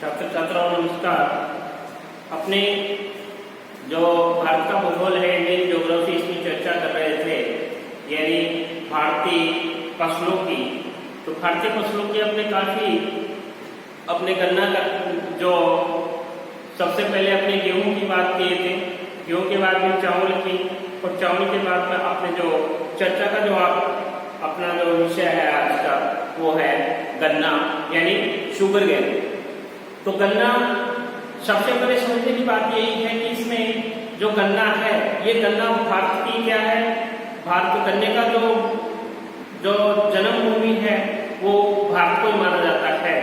छात्र छात्राओं नमस्कार। अपने जो भारत का भूगोल है, इंडियन ज्योग्राफी, इसकी चर्चा कर रहे थे, यानी भारतीय फसलों की। तो भारतीय फसलों की अपने गन्ना का जो सबसे पहले अपने गेहूं की बात किए थे, गेहूं के बाद में चावल की, और चावल के बाद में आपने जो चर्चा का जो अपना जो विषय है आज का, वो है गन्ना यानी शुगर केन। तो गन्ना सबसे पहले समझने की बात यही है कि इसमें जो गन्ना है, ये गन्ना भारत की क्या है, भारत गन्ने का जो जन्मभूमि है वो भारत को ही माना जाता है।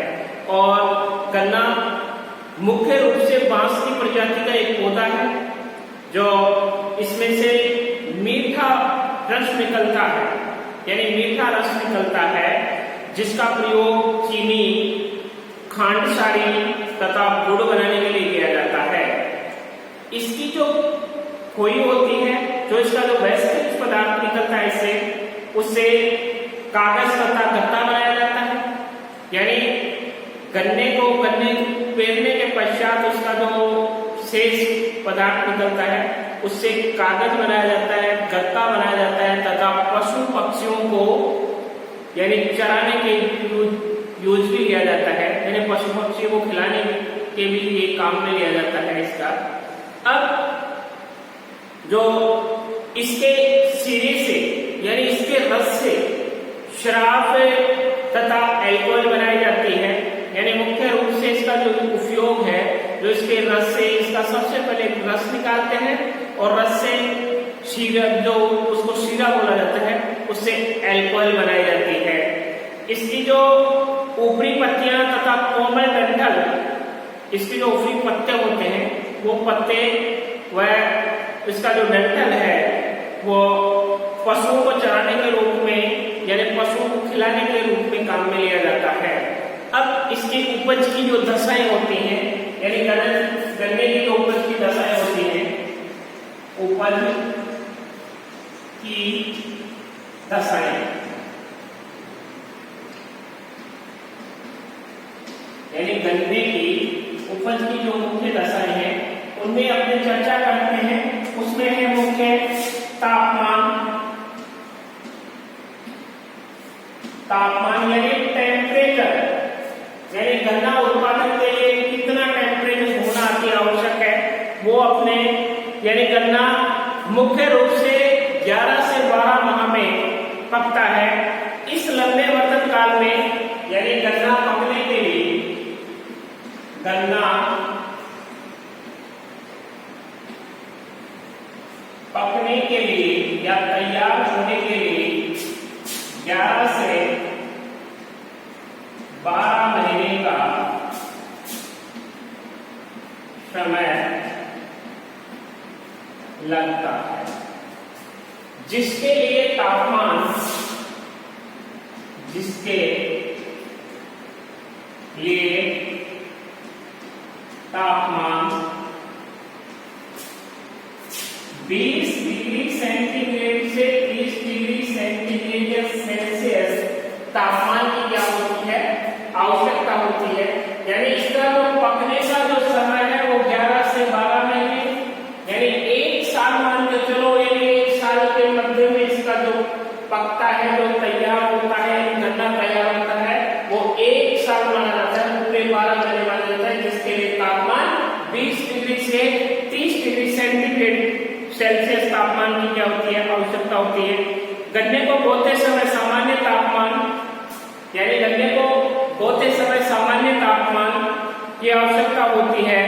और गन्ना मुख्य रूप से बांस की प्रजाति का एक पौधा है, जो इसमें से मीठा रस निकलता है, यानी मीठा रस निकलता है, जिसका प्रयोग चीनी, खांडसारी तथा गुड़ बनाने के लिए किया जाता है। इसकी जो खोई होती है, जो इसका जो वेस्टेज पदार्थ निकलता है इससे, उससे कागज तथा गत्ता बनाया जाता है। यानी गन्ने पेरने के पश्चात उसका जो शेष पदार्थ निकलता है, उससे कागज बनाया जाता है, गत्ता बनाया जाता है, तथा पशु पक्षियों को यानी चराने के यूज भी लिया जाता है, यानी पशु पक्षियों को खिलाने के भी ये काम में लिया जाता है इसका। अब जो इसके सिरे से यानी इसके रस से शराब तथा अल्कोहल बनाई जाती है। यानी मुख्य रूप से इसका जो उपयोग है, जो इसके रस से इसका सबसे पहले रस निकालते हैं, और रस से शीरा, जो उसको शीरा बोला जाता है, उससे अल्कोहल बनाई जाती है। इसकी जो ऊपरी पत्तियां तथा कोमल डंठल, इसके जो ऊपरी पत्ते होते हैं, वो पत्ते व इसका जो डंठल है वो पशुओं को चराने के रूप में यानी पशुओं को खिलाने के रूप में काम में लिया जाता है। अब इसकी उपज की जो दशाएं होती हैं, यानी गन्ने की जो उपज की दशाएं होती हैं, उपज की दशाएं यानी गन्ने की उपज की जो मुख्य दशाएं हैं, उनमें अपने चर्चा करते हैं। उसमें है मुख्य तापमान यानी टेम्परेचर, यानी गन्ना उत्पादन के लिए कितना टेम्परेचर होना अति आवश्यक है, वो अपने यानी गन्ना मुख्य रूप से 11 से 12 माह में पकता है। इस लंबे वर्तन काल में यानी गन्ना पकने के लिए या तैयार होने के लिए 11 से 12 महीने का समय लगता है, जिसके लिए तापमान 20 डिग्री सेंटीग्रेड से 30 डिग्री सेंटीग्रेड सेल्सियस तापमान की क्या होती है, आवश्यकता होती है। यानी इसका जो पकने का जो समय है वो 11 से 12 महीने, यानी एक साल मान के चलो, यानी एक साल के मध्य में इसका जो पकता है, जो तैयार होता है, गन्ना तैयार होता है, वो एक साल माना जाता है, पूरे 12 महीने माना जाता है, जिसके लिए तापमान 20 डिग्री से 30 डिग्री सेंटीग्रेड सेल्सियस तापमान की क्या होती है, आवश्यकता होती है। गन्ने को बोते समय सामान्य तापमान यानी गन्ने को बोते समय सामान्य तापमान की आवश्यकता होती है,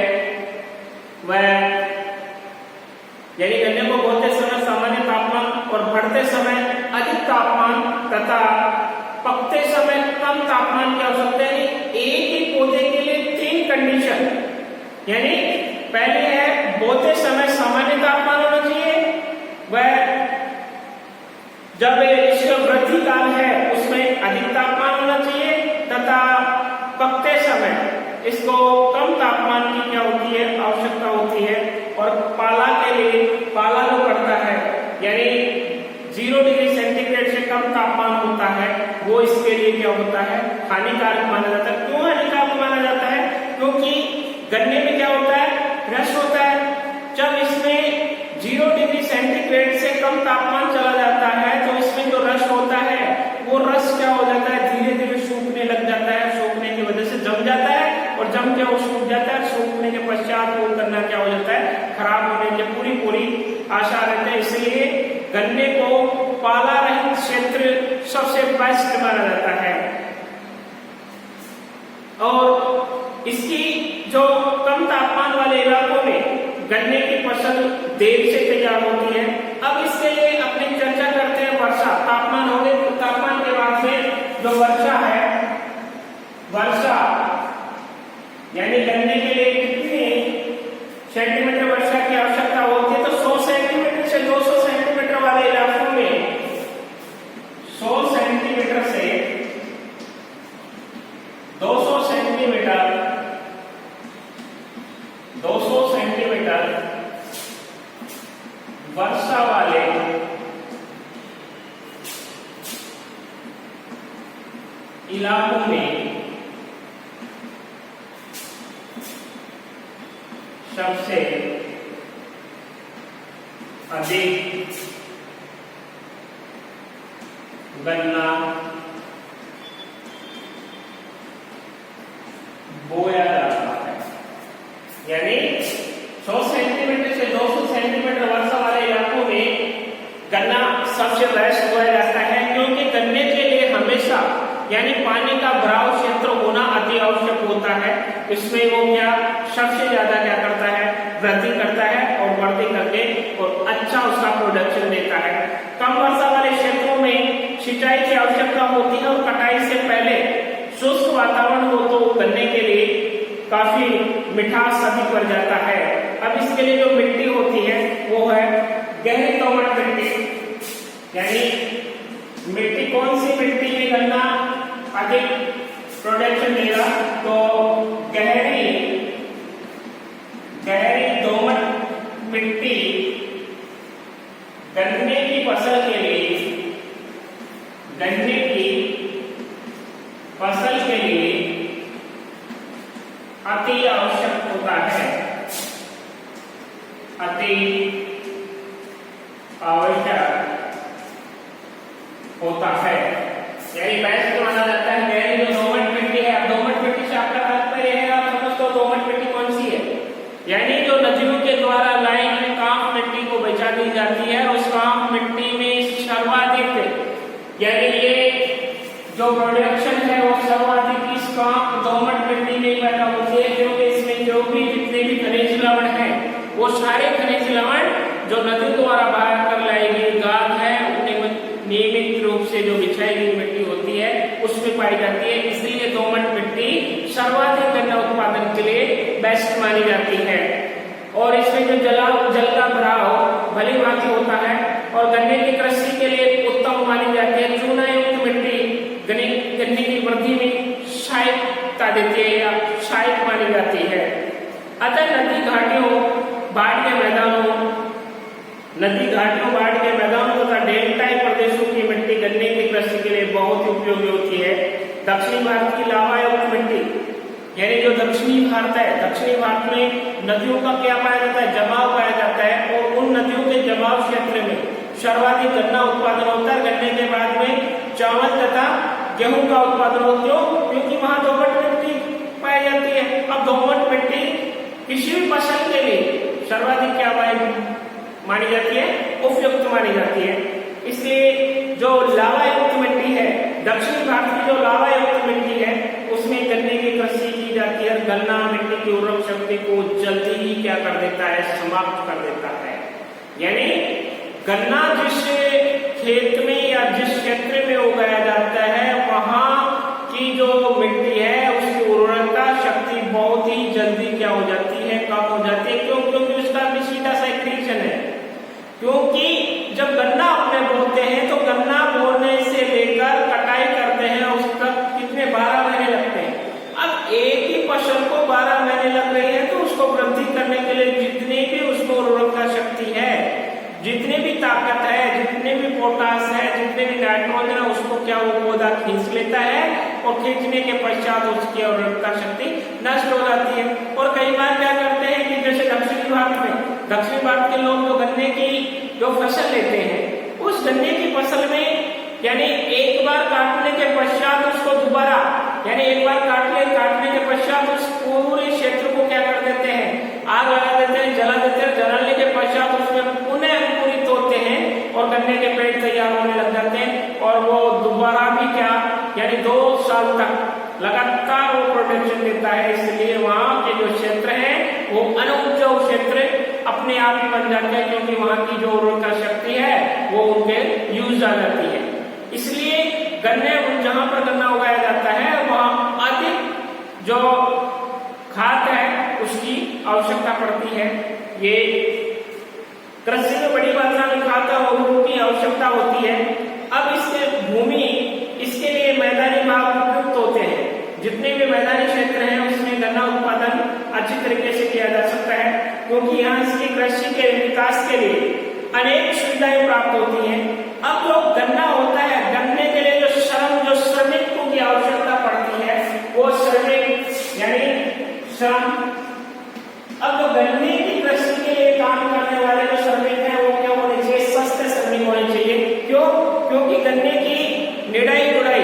वह यानी गन्ने को बोते समय सामान्य तापमान और बढ़ते समय अधिक तापमान तथा पकते समय कम तापमान की आवश्यकता है। एक ही पौधे के लिए 3 कंडीशन, यानी पहले है बोते समय सामान्य तापमान होना चाहिए, वह जब इसका वृद्धि काल है उसमें अधिक तापमान होना चाहिए, तथा पकते समय इसको कम तापमान की क्या होती है, आवश्यकता होती है। और पाला के लिए पाला जो करता है, यानी 0 डिग्री सेंटीग्रेड से कम तापमान होता है, वो इसके लिए क्या होता है, हानिकारक माना जाता है। क्यों हानिकारक माना जाता है? क्योंकि कम तापमान चला जाता है तो इसमें जो रस होता है वो रस क्या हो जाता है, धीरे धीरे सूखने लग जाता है, सूखने की वजह से जम जाता है और जम के वो सूख जाता है। सूखने के पश्चात वो गन्ना क्या हो जाता है, खराब होने की पूरी पूरी आशा रहती है। इसलिए गन्ने को पाला रहित क्षेत्र सबसे बेस्ट माना जाता है। और इसकी जो कम तापमान वाले इलाकों में गन्ने की फसल देर से तैयार होती है। अब इसके लिए अपनी चर्चा करते हैं वर्षा। तापमान हो गए, तापमान के बाद में जो वर्षा है, वर्षा यानी गन्ने के लिए कितनी सेंटीमीटर वर्षा की आवश्यकता होती है, तो 100 सेंटीमीटर से 200 सेंटीमीटर वाले इलाकों में 100 सेंटीमीटर से 200 सेंटीमीटर 200 सेंटीमीटर वर्षा वाले इलाकों में सबसे अधिक गन्ना बोया जाता है। यानी 100 सेंटीमीटर से 200 सेंटीमीटर वर्षा वाले इलाकों में गन्ना सबसे बेस्ट बोया जाता है, क्योंकि गन्ने के लिए हमेशा यानी पानी का भराव क्षेत्र होना अति आवश्यक होता है। इसमें वो क्या सबसे ज्यादा क्या करता है, वृद्धि करता है और वृद्धि करके और अच्छा उसका प्रोडक्शन देता है। कम वर्षा वाले क्षेत्रों में सिंचाई की आवश्यकता होती है और कटाई से पहले शुष्क वातावरण हो तो गन्ने के लिए काफी मिठास अधिक बढ़ जाता है। अब इसके लिए जो मिट्टी होती है वो है गहरी दोमट मिट्टी। यानी मिट्टी कौन सी मिट्टी में गन्ना अधिक प्रोडक्शन देगा, तो गहरी दोमट मिट्टी गन्ने की फसल के लिए, गन्ने की फसल के लिए अति आवश्यक होता है, अति आवश्यक होता है। यही बेस्ट माना जाता है गहरी जो दोमट मिट्टी है। अब दोमट मिट्टी से आपका तात्पर्य है, आप समझते हो दोमट मिट्टी कौन सी है, यानी जो नदियों के द्वारा लाई हुई कांप मिट्टी को बचा दी जाती है। उस कांप मिट्टी में सर्वाधिक यानी ये जो प्रोडक्शन है वो सर्वाधिक इस कांप दोमट मिट्टी में पैदा होती है, क्योंकि इसमें जो भी जितने भी खनिज लवण है वो सारे खनिज लवण जो नदी द्वारा बाहर कर लाई गई गाद है नियमित रूप से जो बिछाई गई मिट्टी होती है उसमें पाई जाती है। इसलिए दोमट मिट्टी सर्वाधिक गन्ना उत्पादन के लिए बेस्ट मानी जाती है। और इसमें जो जल का भराव भली भांति होता है और गन्ने की कृषि के लिए उत्तम मानी जाती है। चूना युक्त मिट्टी गन्ने की वृद्धि में सहायता देती है या सहायक मानी जाती है। अतः नदी घाटियों बाढ़ के मैदानों तथा डेल्टाई प्रदेशों की मिट्टी गन्ने की कृषि के लिए बहुत उपयोगी होती है। दक्षिणी भारत की लावायुक्त मिट्टी यानी जो दक्षिणी भारत है, दक्षिणी भारत में नदियों का क्या पाया जाता है, जमाव पाया जाता है और उन नदियों के जमाव क्षेत्र में सर्वाधिक गन्ना उत्पादन होता है। गन्ने के बाद में चावल तथा गेहूं का उत्पादन होता है, क्योंकि वहां दोमट मिट्टी पाई जाती है। अब दोमट मिट्टी किसी भी फसल के लिए सर्वाधिक क्या मानी जाती है, उपयुक्त मानी जाती है। इसलिए जो लावायुक्त मिट्टी है, दक्षिणी भारत की जो लावायुक्त मिट्टी है उसमें गन्ने की कृषि की जाती है। गन्ना मिट्टी की उर्वरक शक्ति को जल्दी ही क्या कर देता है, समाप्त कर देता है। यानी गन्ना जिस खेत में या जिस क्षेत्र में उगाया जाता है वहां की जो मिट्टी है उसकी उर्वरकता शक्ति बहुत ही जल्दी क्या हो जाती है, कम हो जाती है। क्यों? क्योंकि उसका भी सीधा सा एक रीजन है, क्योंकि जब गन्ना अपने बोते हैं तो गन्ना बोने से लेकर कटाई करते हैं उस तक कितने 12 महीने लगते हैं। अब एक ही फसल को 12 महीने लग रही है तो उसको वृद्धि करने के लिए जितनी भी उसको उर्वरकता शक्ति है, जितनी भी ताकत है, जितने भी पोटास है, जितने भी नाइट्रोजन है, उसको क्या वो पौधा खींच लेता है और खींचने के पश्चात उसकी उर्वरकता शक्ति नष्ट हो जाती है। और कई बार क्या करते हैं कि जैसे दक्षिणी भारत के लोग जो गन्ने की जो फसल लेते हैं, उस गन्ने की फसल में यानी एक बार काटने के पश्चात उसको दोबारा यानी एक बार काटने के पश्चात उस पूरे क्षेत्र को क्या कर देते हैं, आग लगा देते हैं, जला देते हैं। जलाने के पश्चात उसमें पुनः अंकुरित होते हैं और गन्ने के पेड़ तैयार होने लग जाते हैं और वो दोबारा भी क्या यानी 2 साल तक लगातार वो प्रोटेक्शन देता है। इसलिए वहां के जो क्षेत्र है वो अनुपजाऊ क्षेत्र अपने आप ही बन जाते हैं, क्योंकि वहां की जो उर्वरता शक्ति है वो उनके यूज आ जाती है। इसलिए गन्ने जहां पर गन्ना उगाया जाता है वहां अधिक जो खाद है उसकी आवश्यकता पड़ती है। ये कृषि में बड़ी मात्रा में खाद और उर्वरक की आवश्यकता होती है। अब इसके भूमि इसके लिए मैदानी भाग उपयुक्त होते हैं। जितने भी मैदानी क्षेत्र हैं उसमें गन्ना उत्पादन अच्छी तरीके से किया जा सकता है, क्योंकि यहाँ इसकी कृषि के विकास के लिए अनेक सुविधाएं प्राप्त होती हैं। अब जो गन्ना होता है, गन्ने के लिए जो श्रमिकों की आवश्यकता पड़ती है वो श्रमिक यानी श्रम। अब जो गन्ने की कृषि के लिए काम करने वाले जो श्रमिक हैं वो क्या होने चाहिए, सस्ते श्रमिक होने चाहिए। क्यों? क्योंकि गन्ने की निड़ाई गुड़ाई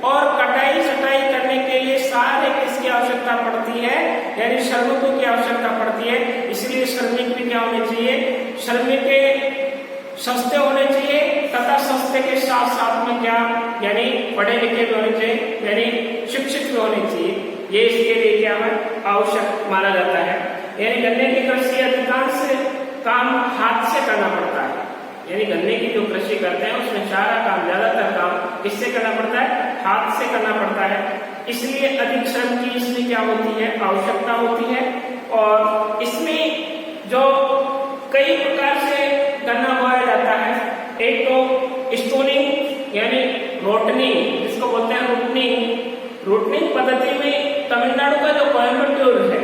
और कटाई छटाई करने के लिए सारे किसकी आवश्यकता पड़ती है, यानी श्रमिकों की आवश्यकता पड़ती है। इसलिए श्रमिक भी क्या होने चाहिए, श्रमिक के सस्ते होने चाहिए तथा सस्ते के साथ साथ में क्या यानी पढ़े लिखे भी होने चाहिए, यानी शिक्षित भी होने चाहिए। ये इसके लिए क्या है आवश्यक माना जाता है। यानी गन्ने की कृषि अधिकांश काम हाथ से करना पड़ता है। यानी गन्ने की जो कृषि करते हैं उसमें सारा काम ज्यादातर काम किससे करना पड़ता है, हाथ से करना पड़ता है। इसलिए अधिक श्रम की इसमें क्या होती है, आवश्यकता होती है। और इसमें जो कई प्रकार से गन्ना बोया जाता है, एक तो स्टोनिंग यानी रोटनी जिसको बोलते हैं रूटनिंग पद्धति में तमिलनाडु का जो कोयम्बटूर है,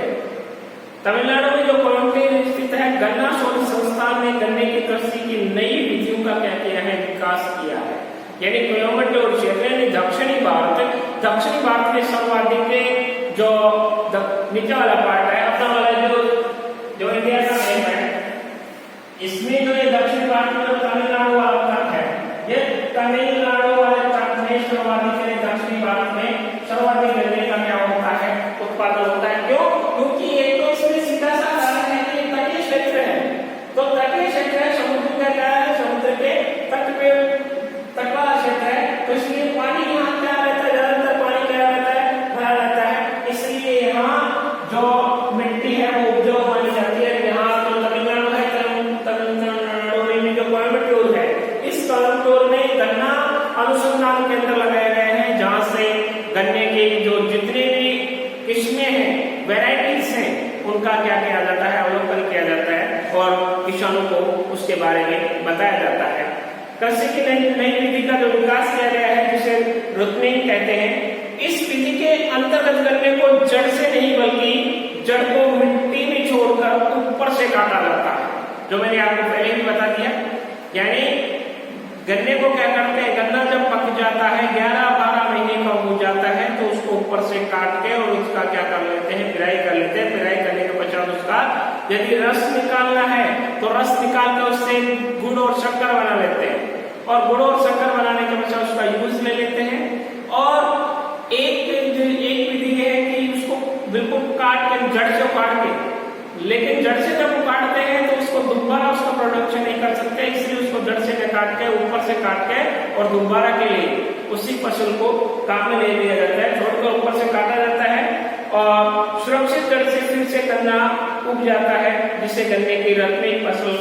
तमिलनाडु में जो कोयम्बटूर स्थित है, गन्ना शोध संस्थान ने गन्ने की कृषि की नई विधियों का क्या किया है, विकास किया है। यानी कोयम्बटूर क्षेत्र यानी दक्षिणी भारत में सर्वाधिक जो नीचे वाला पार्ट है अपना वाला जो इंडिया का मैप है, इसमें जो ये दक्षिण भारत में जो तमिलनाडु वाला तट है, ये तमिलनाडु वाले तट में सर्वाधिक दक्षिणी भारत में सर्वाधिक गन्ने का क्या होता है, उत्पादन होता है। क्यों? क्योंकि एक तो इसमें सीधा सा कारण है कि तटीय क्षेत्र है, तो तटीय क्षेत्र है, समुद्र का क्या है, समुद्र के तट पे तट वाला क्षेत्र है, तो इसलिए पानी यहाँ क्या रहता है, ज्यादातर पानी क्या रहता है, भरा रहता है। इसलिए यहाँ जो मिट्टी है वो उपजाऊ मानी जाती है। यहाँ जो तमिलनाडु है, तमिलनाडु में जो कोयम्बटूर है, इस कोयम्बटूर में गन्ना अनुसंधान केंद्र लगाए गए हैं, जहाँ से गन्ने के जो जितने भी किस्में हैं, वेराइटीज हैं, उनका क्या किया जाता है, अवलोकन किया जाता है और किसानों को उसके बारे में बताया जाता है। कृषि की नई विधि का जो विकास किया गया है जिसे रूटनिंग कहते हैं, इस विधि के अंतर्गत गन्ने को जड़ से नहीं बल्कि जड़ को मिट्टी में छोड़कर ऊपर से काटा जाता है, जो मैंने आपको पहले भी बता दिया। यानी गन्ने को क्या करते हैं, गन्ना जब पक जाता है 11-12 महीने का हो जाता है तो उसको ऊपर से काट के और उसका क्या कर लेते हैं, पिराई कर लेते हैं। पिराई करने के पश्चात उसका यदि रस निकालना है तो रस निकाल कर उससे गुड़ और शक्कर बना लेते हैं, और गुड़ और शक्कर बनाने के पश्चात उसका यूज ले लेते हैं। और एक विधि है कि उसको बिल्कुल काट के जड़ से काट के, लेकिन जड़ से जब वो काटते हैं तो उसको दोबारा उसका प्रोडक्शन नहीं कर सकते, इसलिए उसको जड़ से काट के ऊपर से काट के और दोबारा के लिए उसी फसल को काम में ले लिया जाता है, छोड़कर ऊपर से काटा जाता है और सुरक्षित जड़ से फिर से गन्ना उग जाता है, जिससे गन्ने की रत्निक फसल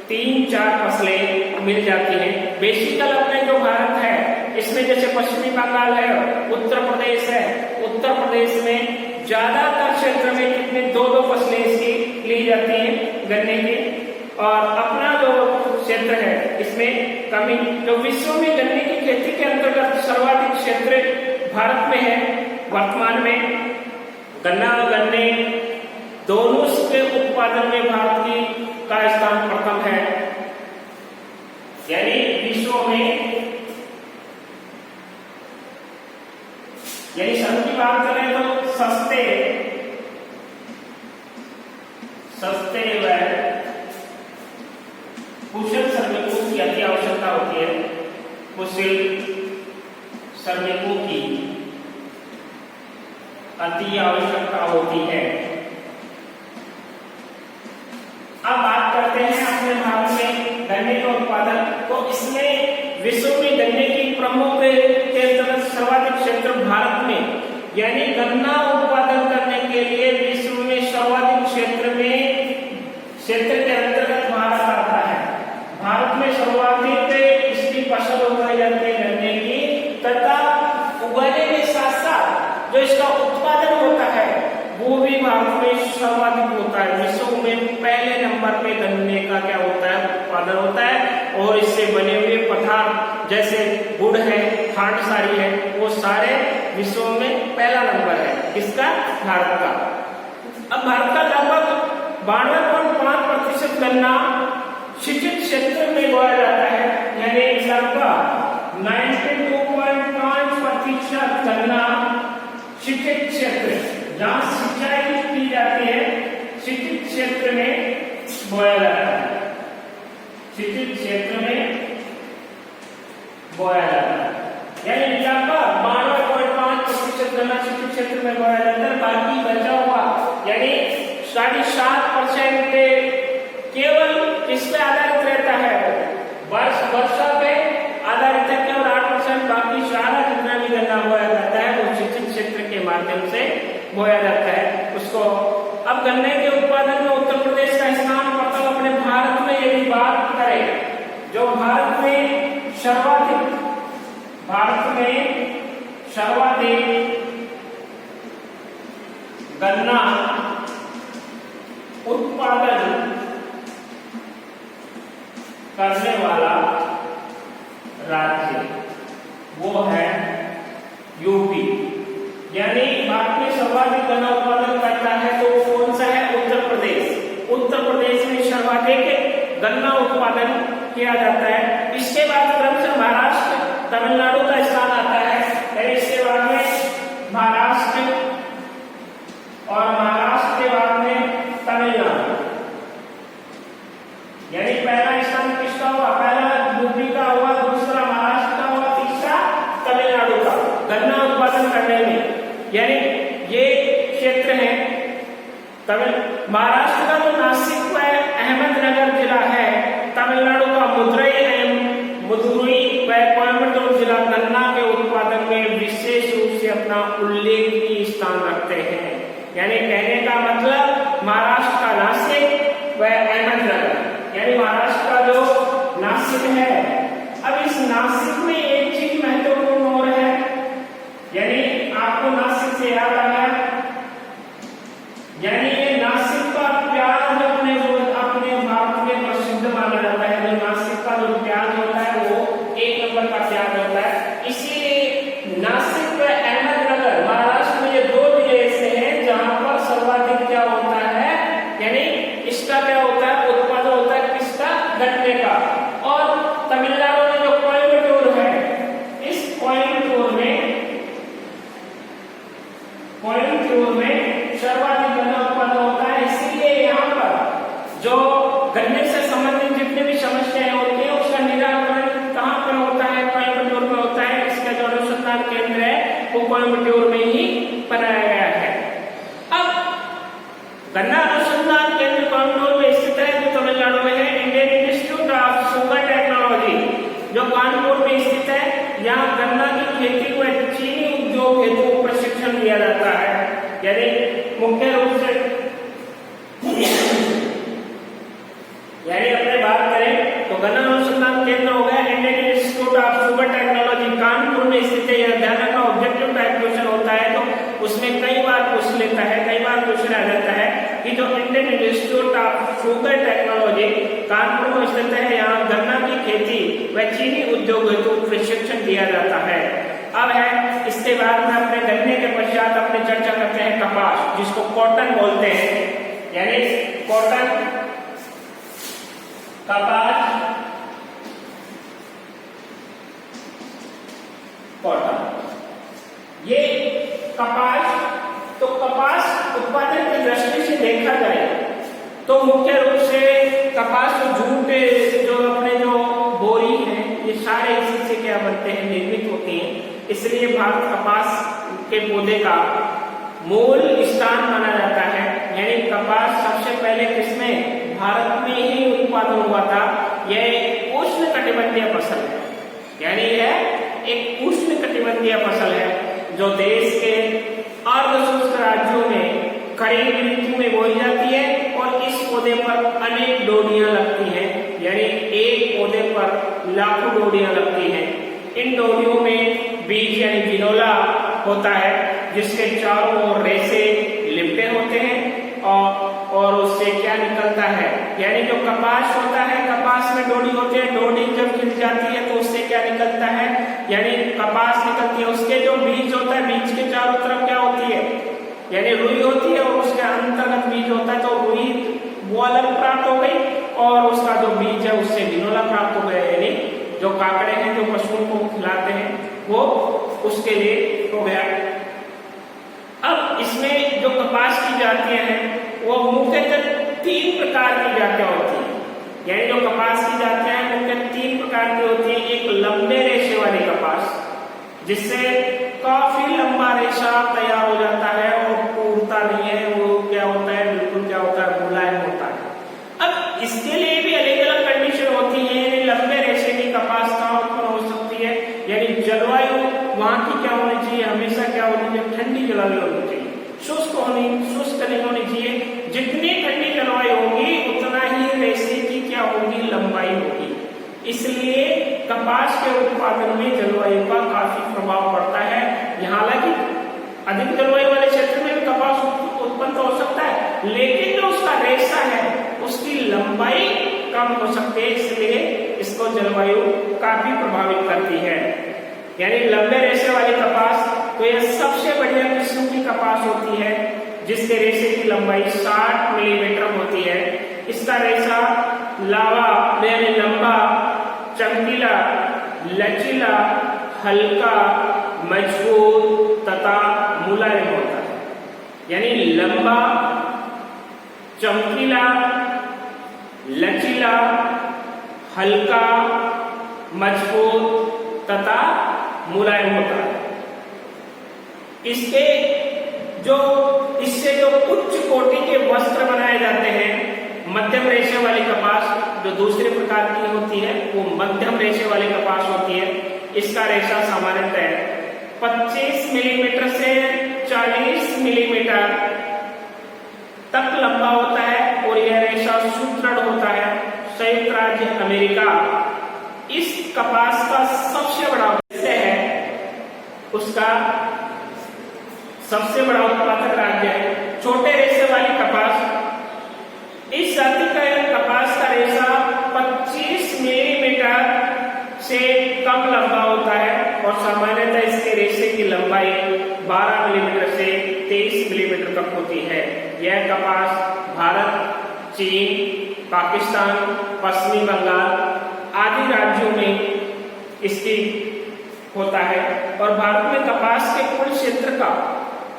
3-4 फसलें मिल जाती हैं। बेसिकल अपने जो भारत है इसमें जैसे पश्चिमी बंगाल है, उत्तर प्रदेश है, उत्तर प्रदेश में ज्यादातर क्षेत्र में कितने 2-2 फसलें इसकी ली जाती हैं गन्ने की, और अपना जो क्षेत्र है इसमें कमी। जो विश्व में गन्ने की खेती के अंतर्गत सर्वाधिक क्षेत्र भारत में है। वर्तमान में गन्ना और गन्ने दोनों के उत्पादन में भारत की का स्थान प्रथम है। यानी विश्व में, यानी श्रम की बात करें तो सस्ते व कुशल कुशल श्रमिकों की अति आवश्यकता होती है। अब बात करते हैं अपने भारत में गन्ने का उत्पादन। तो इसमें विश्व में गन्ने की प्रमुख के अंतर्गत सर्वाधिक क्षेत्र भारत में, यानी गन्ना उत्पादन करने के लिए विश्व में सर्वाधिक क्षेत्र के अंतर्गत भारत आता है। भारत में सर्वाधिक इसकी फसल उगाई जाती है गन्ने की, तथा उगाने के साथ साथ जो इसका उत्पादन होता है वो भी भारत में सर्वाधिक होता है। विश्व में पहले नंबर पे गन्ने का क्या होता है, उत्पादन होता है। और इससे बने हुए पदार्थ जैसे गुड़ है, खांडसारी है, वो सारे विश्व में पहला नंबर है। किसका? भारत का। अब भारत का लगभग 92.5% गन्ना सिंचित क्षेत्र में बोया जाता है, यानी लगभग 92.5% गन्ना सिंचित क्षेत्र, जहाँ सिंचाई की जाती है, सिंचित क्षेत्र में बोया जाता है। सिंचित क्षेत्र में बोया जाता है, यानी लगभग 92.5% गन्ना सिंचित क्षेत्र में बोया जाता है। बाकी बचा हुआ यानी 7.5% केवल किस पे आधारित रहता है, वर्षा पे आधारित है केवल 8%। बाकी सारा जितना भी गन्ना बोया जाता है वो सिंचित क्षेत्र के माध्यम से बोया जाता है उसको। अब गन्ने के उत्पादन में उत्तर प्रदेश का स्थान मतलब अपने भारत में यदि बात करें, जो भारत में सर्वाधिक गन्ना उत्पादन करने वाला राज्य वो है यूपी। यानी भारत में सर्वाधिक गन्ना उत्पादन करता है तो कौन सा है? उत्तर प्रदेश। उत्तर प्रदेश में सर्वाधिक गन्ना उत्पादन किया जाता है। इसके बाद क्रमशः महाराष्ट्र, तमिलनाडु का स्थान आता है। इसके बाद में महाराष्ट्र और महाराष्ट्र के बाद में तमिलनाडु, यानी पहला स्थान किसका हुआ? पहला यूपी का हुआ, दूसरा महाराष्ट्र का हुआ, तीसरा तमिलनाडु का गन्ना उत्पादन करने में। यानी ये क्षेत्र है महाराष्ट्र का जो नासिक व अहमदनगर जिला है, तमिलनाडु का मदुरई व कोयम्बटूर जिला गन्ना के उत्पादन में विशेष रूप से अपना उल्लेखनीय स्थान रखते हैं। यानी कहने का मतलब महाराष्ट्र का नासिक व अहमदनगर, यानी महाराष्ट्र का जो नासिक है। अब इस नासिक में एक चीज महत्वपूर्ण और है, यानी आपको नासिक से याद आ गया, यानी ये नासिक का प्याज अपने भारत में प्रसिद्ध माना जाता है। जो नासिक का जो प्याज होता है वो 1 नंबर का प्याज होता है। इसीलिए नासिक व अहमदनगर महाराष्ट्र में ये 2 जिले ऐसे हैं जहां पर सर्वाधिक क्या होता है, यानी इसका क्या होता है, उत्पादन होता है किसका? गन्ने का। और तमिलनाडु में जो कोयम्बटूर है, इस कोयम्बटूर में सर्वाधिक गन्ना उत्पादन होता है। इसीलिए यहाँ पर जो गन्ने से संबंधित जितने भी समस्याएं होती है उसका निराकरण कहाँ पर होता है? कोयम्बटूर में होता है। इसका जो अनुसंधान केंद्र है वो कोयम्बटूर में ही बनाया गया है। अब गन्ना अनुसंधान केंद्र कोयम्बटूर में स्थित है जो तमिलनाडु में है। Indian institute of sugar technology जो कानपुर में स्थित है, यहाँ गन्ना की खेती व चीनी उद्योग हेतु प्रशिक्षण दिया जाता है। यानी मुख्य रूप से यानी अपने बात करें तो गन्ना अनुसंधान केंद्र हो गया Indian institute of sugar technology Kanpur में स्थित है। यह ध्यान रखना ऑब्जेक्टिव टाइप क्वेश्चन होता है तो उसमें कई बार पूछ लेता है, कई बार क्वेश्चन आ जाता है कि जो Indian institute of sugar technology Kanpur में स्थित है, यहाँ गन्ना की खेती व चीनी उद्योग हेतु प्रशिक्षण दिया जाता है। अब है इसके बाद में अपने गन्ने के पश्चात अपने चर्चा करते हैं कपास, जिसको कॉटन बोलते हैं। यानी कॉटन, कपास, कॉटन, ये कपास। तो कपास उत्पादन की दृष्टि से देखा जाए तो मुख्य रूप से कपास को जूट जो अपने जो बोरी है, ये सारे सारे इसी से क्या बनते हैं, निर्मित होते हैं। इसलिए भारत कपास के पौधे का मूल स्थान माना जाता है। यानी कपास सबसे पहले किसमें, भारत में ही उत्पादन हुआ था। यह उष्ण कटिबंधीय फसल है, यानी यह एक उष्ण कटिबंधीय फसल है जो देश के अर्धशुष्क राज्यों में खरीफ ऋतु में बोई जाती है और इस पौधे पर अनेक डोडियां लगती हैं। यानी एक पौधे पर लाखों डोडियां लगती हैं। इन डोडियों में बीज यानी बिनोला होता है जिसके चारों ओर रेशे लिपटे होते हैं और उससे क्या निकलता है, यानी जो कपास होता है, कपास में डोडी होती है, डोडी जब खिल जाती है तो उससे क्या निकलता है, यानी कपास निकलती है। उसके जो बीज होता है, बीज के चारों तरफ क्या होती है, यानी रुई होती है और उसके अंतर्गत बीज होता है। तो रुई वो अलग प्राप्त हो गई और उसका जो बीज है उससे बिनोला प्राप्त हो गया। यानी जो काकड़े हैं जो पशुओं को खिलाते हैं वो उसके लिए हो गया। अब इसमें जो कपास की जातियां हैं वो मुख्यतः 3 प्रकार की जातियां होती हैं। यानी जो कपास की जातियां हैं मुख्यतः 3 प्रकार की होती है। एक लंबे रेशे वाली कपास जिससे काफी लंबा रेशा तैयार हो जाता है और टूटता नहीं है, वो क्या होता है, बिल्कुल क्या होता है, मुलायम होता है। अब इसके लिए भी अलग अलग कंडीशन होती है। लंबे रेशे की कपास कहाँ उत्पन्न हो सकती है, यानी जलवायु वहां की क्या होनी चाहिए, हमेशा क्या होनी चाहिए, ठंडी जलवायु होनी चाहिए, शुष्क नहीं होनी चाहिए। जितनी ठंडी जलवायु होगी उतना ही रेशे की क्या होगी, लंबाई होगी। इसलिए कपास के उत्पादन में जलवायु का काफी प्रभाव पड़ता है। यहाँ हालांकि अधिक जलवायु वाले क्षेत्र में भी कपास उत्पन्न हो सकता है, लेकिन जो उसका रेशा है उसकी लंबाई कम हो सकती है, इसलिए इसको जलवायु काफी प्रभावित करती है। यानी लंबे रेशे वाली कपास तो यह सबसे बढ़िया किस्म की कपास होती है जिसके रेशे की लंबाई 60 मिलीमीटर होती है। इसका रेशा लावा यानी लंबा, चमकीला, लचीला, हल्का, मजबूत तथा मुलायम होता है। यानी लंबा, चमकीला, लचीला, हल्का, मजबूत तथा मुलायम होता है। इससे जो उच्च कोटि के वस्त्र बनाए जाते हैं, मध्यम रेशे वाली कपास जो दूसरे प्रकार की होती है वो मध्यम रेशे वाली कपास होती है। इसका रेशा सामान्यतः 25 मिलीमीटर से 40 मिलीमीटर तक लंबा होता है और यह रेशा सुदृढ़ होता है। संयुक्त राज्य अमेरिका इस कपास का सबसे बड़ा है, उसका सबसे बड़ा उत्पादक राज्य है। छोटे रेशे वाली कपास, इस जाति का कपास का रेशा 25 मिलीमीटर से कम लंबा होता है और सामान्यतः इसके रेशे की लंबाई 12 मिलीमीटर से 23 मिलीमीटर तक होती है। यह कपास भारत, चीन, पाकिस्तान, पश्चिमी बंगाल आदि राज्यों में इसकी होता है और भारत में कपास के कुल क्षेत्र का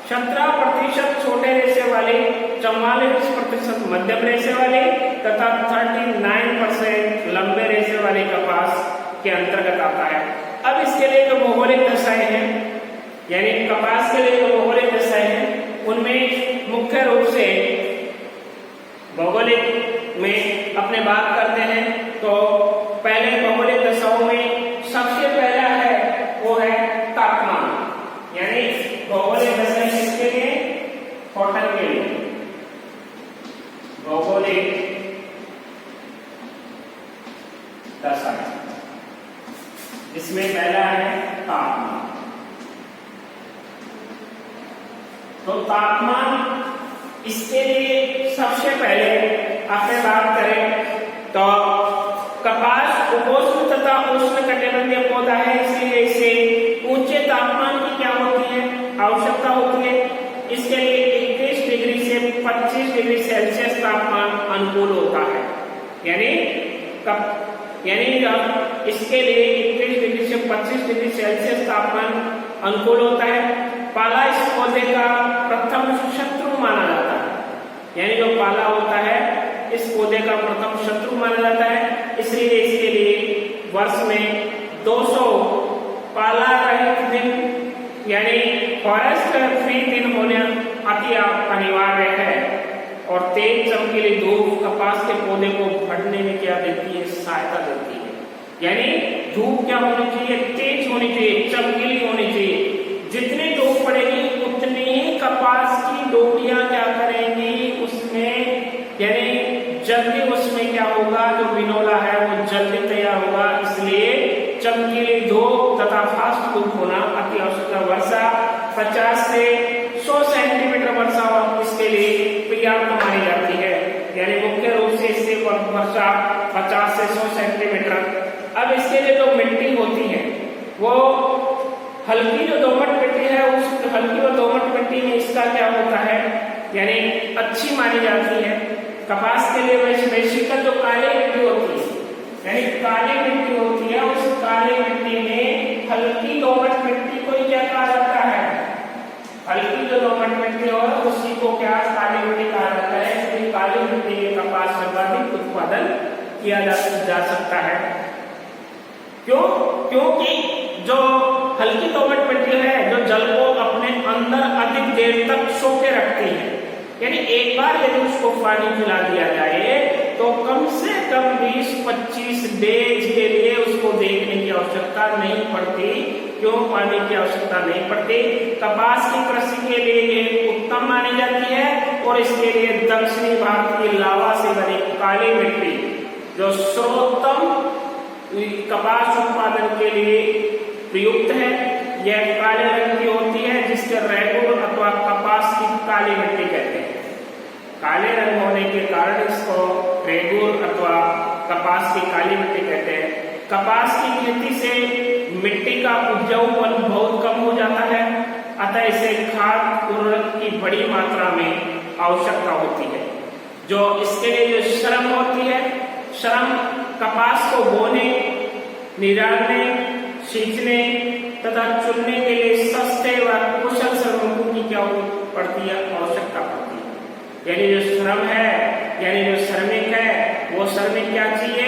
17% छोटे रेशे वाले, 44% मध्यम रेशे वाले तथा 39% लंबे रेशे वाले कपास के अंतर्गत आता है। अब इसके लिए जो भौगोलिक दशाएं हैं, यानी कपास के लिए जो भौगोलिक दशाएं हैं, उनमें मुख्य रूप से भौगोलिक में अपने बात करते हैं तो पहले भौगोलिक दशाओं में सबसे पहला है वो है तापमान। यानी भौगोलिक दशाएं किसके लिए, कॉटन के लिए। भौगोलिक दशाएं इसमें पहला है तापमान। तो तापमान इसके लिए सबसे पहले आपने बात करें तो कपास उपोष्ण तथा उष्ण कटिबंधीय पौधा है, इसलिए इसे ऊंचे तापमान की क्या होती है, आवश्यकता होती है। इसके लिए 21 डिग्री से 25 डिग्री सेल्सियस तापमान अनुकूल होता है। यानी जब इसके लिए 21 डिग्री से 25 डिग्री सेल्सियस तापमान अनुकूल होता है। पाला इस पौधे का प्रथम शत्रु माना जाता है। यानी जो पाला होता है इस पौधे का प्रथम शत्रु माना जाता है, इसलिए इसके लिए वर्ष में 200 पाला रहित दिन यानी फॉरेस्ट फ्री दिन होने अति अनिवार्य है। और तेज चमकीली धूप कपास के पौधे को बढ़ने में क्या देती है, सहायता देती है। यानी धूप क्या होनी चाहिए, तेज होनी चाहिए, चमकीली होनी चाहिए। जितनी धूप पड़ेगी उतनी ही कपास की डोरियां क्या करेंगी, उसमें यानी जल्दी उसमें क्या होगा, जो बिनोला है वो जल्दी तैयार होगा। इसलिए चमकीली धूप तथा फास्ट धूप होना अति आवश्यक है। वर्षा 50 से 100 सेंटीमीटर वर्षा इसके लिए पर्याप्त मानी जाती है। यानी मुख्य रूप से इससे वर्षा 50 से 100 सेंटीमीटर। अब इसके लिए जो मिट्टी होती है वो हल्की जो दोमट मिट्टी है, उस हल्की और दोमट मिट्टी में इसका क्या होता है, यानी अच्छी मानी जाती है। कपास के लिए बेसिकल जो काली मिट्टी होती है, यानी काली मिट्टी होती है, उस काली मिट्टी में हल्की दोमट मिट्टी को क्या कहा जाता है, हल्की जो दोमट मिट्टी हो उसी को क्या काली मिट्टी कहा जाता है। इसलिए काली मिट्टी में कपास सर्वाधिक उत्पादन किया जा सकता है। क्यों? क्योंकि जो हल्की दोमट मिट्टी है जो जल को अपने अंदर अधिक देर तक सोखे रखती है। यानी एक बार यदि उसको पानी पिला दिया जाए तो कम से कम 20-25 डेज के लिए उसको देखने की आवश्यकता नहीं पड़ती। क्यों पानी की आवश्यकता नहीं पड़ती? कपास की कृषि के लिए ये उत्तम मानी जाती है। और इसके लिए दक्षिणी भारत की लावा से बनी काली मिट्टी जो सर्वोत्तम कपास उत्पादन के लिए प्रयुक्त है, यह काले रंग की होती है, जिसके रेगुर अथवा कपास की काली मिट्टी कहते हैं। काले रंग होने के कारण इसको रेगुर अथवा कपास की काली मिट्टी कहते हैं। कपास की खेती से मिट्टी का उपजाऊपन बहुत कम हो जाता है, अतः इसे खाद उर्वरक की बड़ी मात्रा में आवश्यकता होती है। जो इसके लिए जो श्रम होती है, श्रम कपास को बोने, निरारने, सींचने तथा चुनने के लिए सस्ते व कुशल श्रमिकों की क्या पड़ती है, आवश्यकता पड़ती है। यानी जो श्रम है, यानी जो श्रमिक है, वो श्रमिक क्या चाहिए,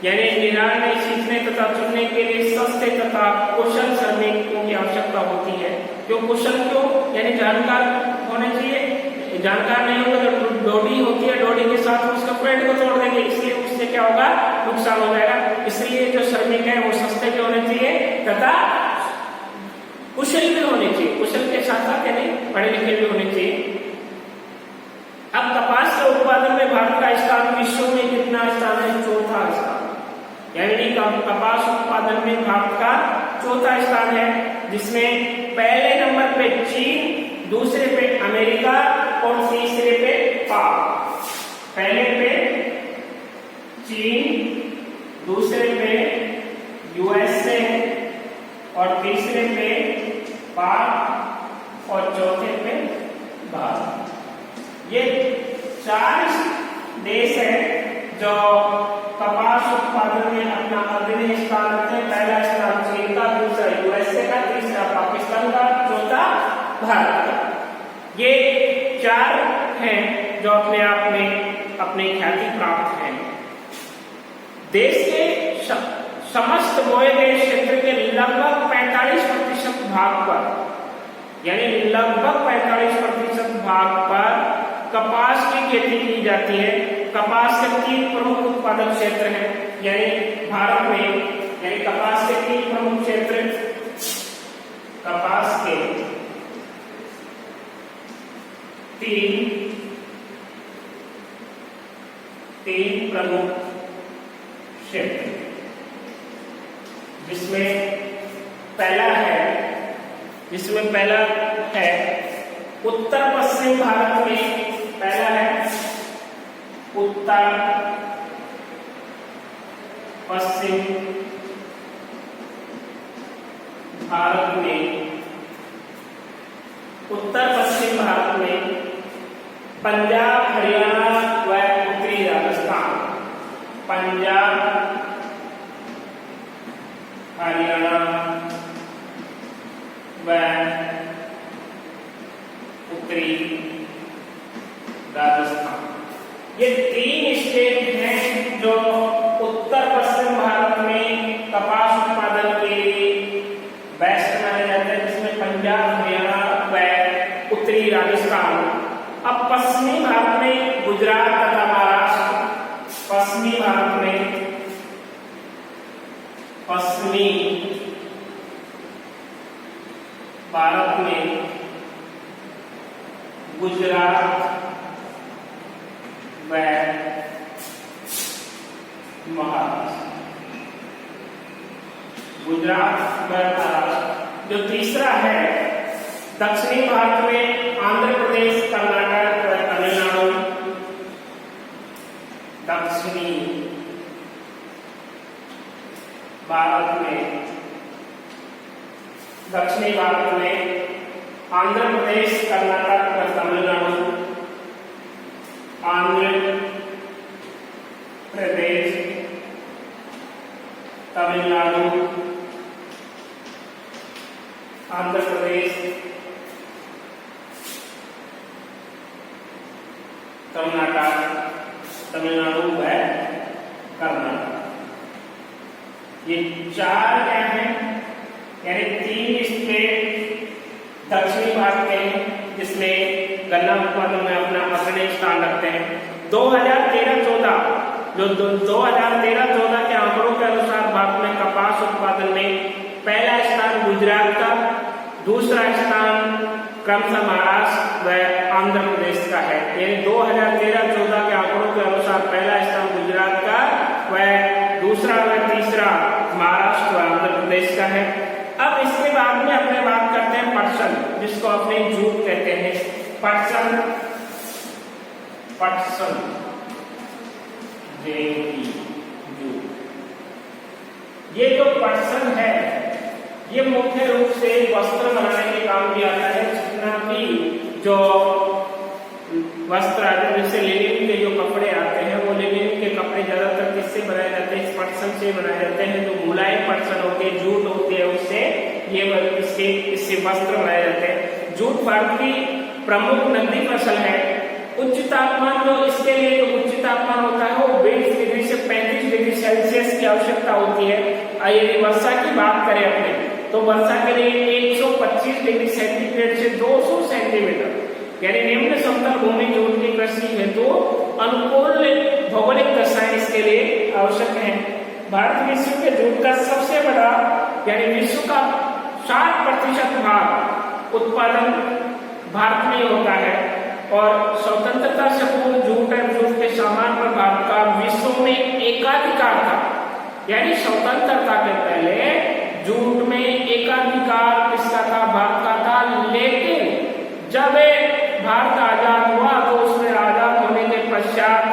यानी निरारने, सींचने तथा चुनने के लिए सस्ते तथा कुशल श्रमिकों की आवश्यकता होती है। क्यों कुशल? क्यों? यानी जानकार होने चाहिए। जानकार नहीं होगा तो डोडी होती है, डोडी के साथ उसका पेड़ को तोड़ देंगे, इसलिए उससे क्या होगा, नुकसान हो जाएगा। इसलिए जो श्रमिक है वो सस्ते के होने चाहिए तथा कुशल भी होने चाहिए। कुशल के साथ साथ यानी पढ़े लिखे भी होने चाहिए। अब कपास के उत्पादन में भारत का स्थान विश्व में कितना स्थान है? चौथा स्थान। यानी कपास उत्पादन में भारत का चौथा स्थान है, जिसमें पहले नंबर पे चीन, दूसरे पे अमेरिका और तीसरे पे पाक। पहले पे चीन, दूसरे पे यूएसए और तीसरे पे पाक और चौथे पे भारत। ये 4 देश है जो कपास उत्पादन में अपना अग्रणी स्थान रखते हैं। पहला स्थान चीन का, दूसरा यूएसए का, तीसरा पाकिस्तान का, चौथा भारत का। ये 4 हैं जो अपने आप में अपने ख्याति प्राप्त हैं। देश के समस्त बोए गए क्षेत्र के लगभग 45% भाग पर, यानी लगभग 45% भाग पर कपास की खेती की जाती है। कपास के 3 प्रमुख उत्पादक क्षेत्र हैं, यानी भारत में, यानी कपास के 3 प्रमुख क्षेत्र, कपास के 3 प्रमुख क्षेत्र, जिसमें पहला है उत्तर पश्चिम भारत में। पहला है उत्तर पश्चिम भारत में। उत्तर पश्चिम भारत में पंजाब, हरियाणा व उत्तरी राजस्थान। पंजाब, हरियाणा व उत्तरी राजस्थान, ये 3 स्टेट हैं जो उत्तर पश्चिम भारत में कपास स्थान। अब पश्चिमी भारत में गुजरात तथा महाराष्ट्र, पश्चिमी भारत में गुजरात व महाराष्ट्र, गुजरात व महाराष्ट्र। जो तीसरा है दक्षिणी भारत में आंध्र प्रदेश, कर्नाटक व तमिलनाडु, दक्षिणी भारत में आंध्र प्रदेश, कर्नाटक व तमिलनाडु, आंध्र प्रदेश, तमिलनाडु, आंध्र प्रदेश, कर्नाटक, तमिलनाडु व कर्नाटक। ये चार क्या हैं, यानी 3 स्टेट दक्षिणी भारत के हैं जिसमें गन्ना उत्पादन में अपना अग्रणी स्थान रखते हैं। 2013-14 जो 2013-14 के आंकड़ों के अनुसार भारत में कपास उत्पादन में पहला स्थान गुजरात का, दूसरा स्थान क्रमशः महाराष्ट्र व आंध्र प्रदेश का है। यानी 2013-14 के आंकड़ों के अनुसार पहला स्थान गुजरात का व दूसरा व तीसरा महाराष्ट्र व आंध्र प्रदेश का है। अब इसके बाद में अपने बात करते हैं पटसन, जिसको अपने जूट कहते हैं। पटसन ये जो पटसन है ये मुख्य रूप से वस्त्र बनाने के काम भी आता है। जितना भी जो वस्त्र आते हैं, जैसे लिनिन के जो कपड़े आते हैं, वो लिनिन के कपड़े ज्यादातर किससे बनाए जाते हैं, इस पटसन से बनाए जाते हैं। जो मुलायम पटसन होते हैं, जूट होती है, उससे ये इससे वस्त्र बनाए जाते हैं। जूट भारत की प्रमुख नकदी फसल है। उच्च तापमान, जो इसके लिए जो उच्च तापमान होता है वो 20 डिग्री से 35 डिग्री सेल्सियस की आवश्यकता होती है। यदि वर्षा की बात करें अपने, तो वर्षा के लिए 125 डिग्री सेंटीग्रेड से 200 सेंटीमीटर, यानी निम्न समतल भूमि जूट की कृषि हेतु अनुकूल भौगोलिक दशाएं इसके लिए आवश्यक है। भारत विश्व के जूट का सबसे बड़ा, यानी विश्व का 60% भाग उत्पादन भारत में होता है और स्वतंत्रता से पूर्व जूट और जूट के सामान पर भारत का विश्व में एकाधिकार था। यानी स्वतंत्रता के पहले जूट में एकाधिकार किसका था, भारत का था। लेकिन जब भारत आजाद हुआ तो उसमें आजाद होने के पश्चात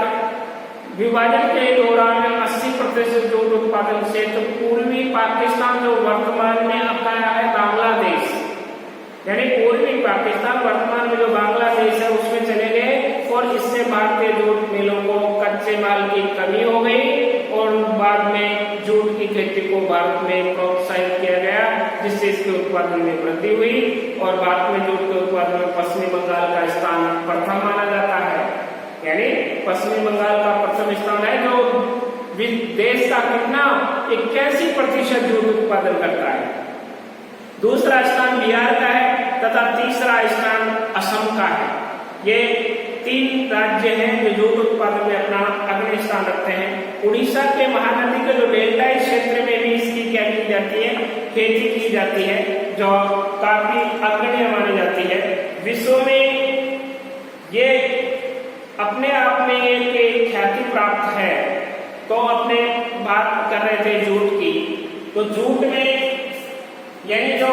विभाजन के दौरान 80% जूट उत्पादन क्षेत्र पूर्वी पाकिस्तान, जो वर्तमान में अपनाया है बांग्लादेश, यानी पूर्वी पाकिस्तान वर्तमान में जो बांग्लादेश है उसमें चले गए और इससे भारतीय जूट मिलों को कच्चे माल की कमी हो गई और बाद में जूट की खेती को भारत में प्रोत्साहित किया गया, जिससे इसके उत्पादन में वृद्धि हुई और भारत में जूट के उत्पादन में पश्चिमी बंगाल का स्थान प्रथम माना जाता है। यानी पश्चिमी बंगाल का प्रथम स्थान है, जो देश का कितना 81% जूट उत्पादन करता है। दूसरा स्थान बिहार का है तथा तीसरा स्थान असम का है। ये 3 राज्य हैं जो जूट उत्पादन में अपना अग्रणी स्थान रखते हैं। उड़ीसा के महानदी के जो डेल्टाई क्षेत्र में भी इसकी क्या की जाती है, खेती की जाती है, जो काफी अग्रणी मानी जाती है। विश्व में ये अपने आप में एक ख्याति प्राप्त है। तो अपने बात कर रहे थे जूट की, तो जूट में यानी जो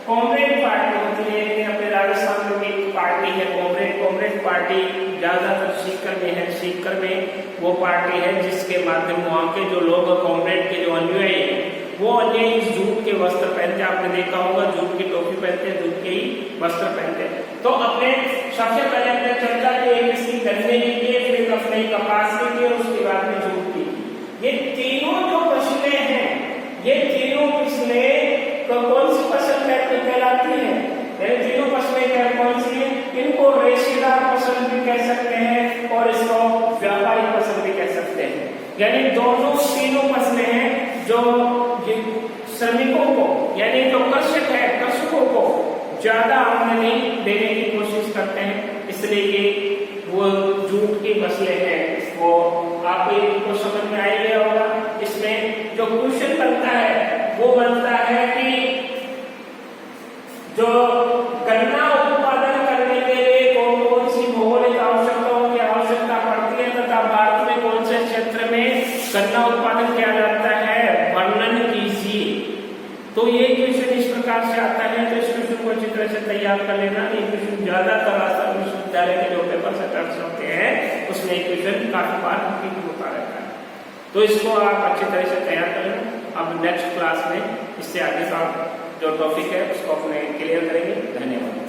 कॉमरेड पार्टी होती है, अपने राजस्थान में एक पार्टी है कॉमरेड पार्टी, ज्यादातर सीकर में है। सीकर में वो पार्टी है जिसके माध्यम वहाँ के जो लोग कॉमरेड के जो अनुयायी हैं, वो अनुयायी इस जूट के वस्त्र पहनते हैं। आपने देखा होगा जूट की टोपी पहनते हैं, जूट के ही वस्त्र पहनते हैं। तो अपने सबसे पहले अपने चर्चा की इसकी गन्ने की, फिर अपने कपास की और उसके बाद में जूट की। ये तीनों जो फसलें हैं, ये तीनों फसलें कौन सी फसल कहलाती है, ये तीनों फसलें कौन सी है, इनको रेशेदार फसल भी कह सकते हैं और इसको व्यापारिक फसल भी कह सकते हैं। यानी तीनों फसलें हैं जो श्रमिकों को, यानी जो कृषक है, कृषकों को ज्यादा आमदनी देने की कोशिश करते हैं, इसलिए ये वो झूठ की मसले हैं। वो आपको ये समझ में आ ही गया होगा। इसमें जो क्वेश्चन बनता है वो बनता है कि जो गन्ना उत्पादन करने के लिए कौन कौन सी भौगोलिक आवश्यकताओं की आवश्यकता पड़ती है तथा भारत में कौन से क्षेत्र में गन्ना उत्पादन किया जाता है, वर्णन कीजिए। तो ये क्वेश्चन इस प्रकार से आता है, तो इस क्वेश्चन को अच्छी तरह से तैयार कर लेना। ये क्वेश्चन ज्यादातर आसाम विश्वविद्यालय के जो पेपर सेटर्स होते हैं उसमें एक क्वेश्चन काफी बार रिपीट होता रहता है, तो इसको आप अच्छी तरह से तैयार कर लेना। अब नेक्स्ट क्लास में इससे आगे का जो टॉपिक है उसको अपने क्लियर करेंगे। धन्यवाद।